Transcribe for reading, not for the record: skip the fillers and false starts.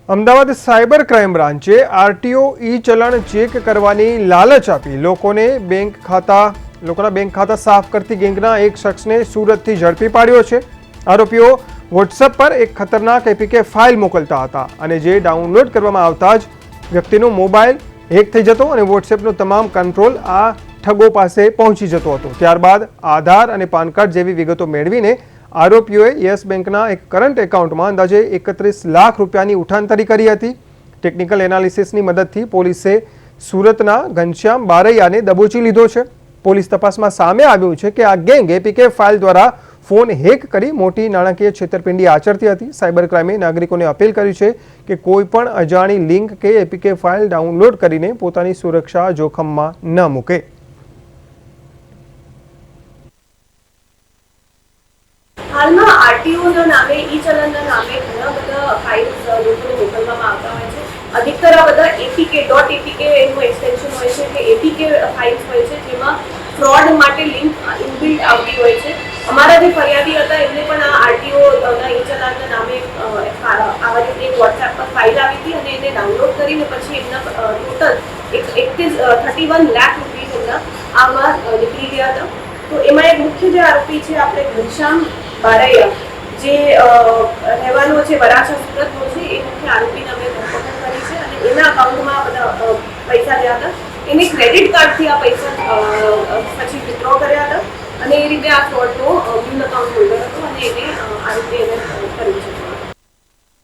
Ahmedabad cyber crime બ્રાન્ચે RTO ઈ ચલણ check કરવાની લાલચ આપી લોકોના બેંક ખાતા સાફ કરતી ગેંગના એક શખ્સને સુરતથી ઝડપી પાડ્યો છે। આરોપીઓ વોટ્સએપ પર એક ખતરનાક એપીકે ફાઇલ મોકલતા હતા અને જે ડાઉનલોડ કરવામાં આવતા જ વ્યક્તિનો મોબાઈલ હેક થઈ જતો અને વોટ્સએપનો તમામ કંટ્રોલ આ ઠગો પાસે પહોંચી જતો હતો। ત્યારબાદ આધાર અને પાન કાર્ડ જેવી વિગતો મેળવીને આરોપીઓએ યસ બેંકના એક કરંટ એકાઉન્ટમાં અંદાજે 31 લાખ રૂપિયાની ઉઠાંતરી કરી હતી। ટેકનિકલ એનાલિસિસની મદદથી પોલીસે સુરતના ઘનશ્યામ બારૈયાને દબોચી લીધો છે। પોલીસ તપાસમાં સામે આવ્યું છે કે આ ગેંગ એપીકે ફાઇલ દ્વારા ફોન હેક કરી મોટી નાણાકીય છેતરપિંડી આચરતી હતી। સાયબર ક્રાઇમે નાગરિકોને અપીલ કરી છે કે કોઈ પણ અજાણી લિંક કે એપીકે ફાઇલ ડાઉનલોડ કરીને પોતાની સુરક્ષા જોખમમાં ન મૂકે। હાલમાં આરટીઓના નામે ઈ ચલણના નામે ઘણા બધા ફાઇલ્સ લોકોને મોકલવામાં આવતા હોય છે। અધિકતર આ બધા એપીકે એનું એક્સટેન્શન હોય છે કે એપીકે ફાઇલ્સ હોય છે જેમાં ફ્રોડ માટે લિંક ઇનબિલ્ટ આવતી હોય છે। અમારા જે ફરિયાદી હતા એમને પણ આ આરટીઓના ઈ ચલણના નામે આવા રીતે એક વોટ્સએપ પર ફાઇલ આવી હતી અને એને ડાઉનલોડ કરીને પછી એમના ટોટલ 31 લાખ રૂપિયા એમના આમાં નીકળી ગયા હતા। તો એમાં એક મુખ્ય જે આરોપી છે આપણે ઘનશ્યામ બારૈયા જે રહેવાનો છે વરાછા સુરતનો છે એ મુખ્ય આરોપીને અમે ધરપકડ કરી છે અને એના અકાઉન્ટમાં બધા પૈસા ગયા હતા। એને ક્રેડિટ કાર્ડથી આ પૈસા પછી વિથડ્રો કર્યા હતા અને એ રીતે આ ફ્રોડનો બ્લુ અકાઉન્ટ હોલ્ડર હતો અને એને આ રીતે એને કર્યું છે।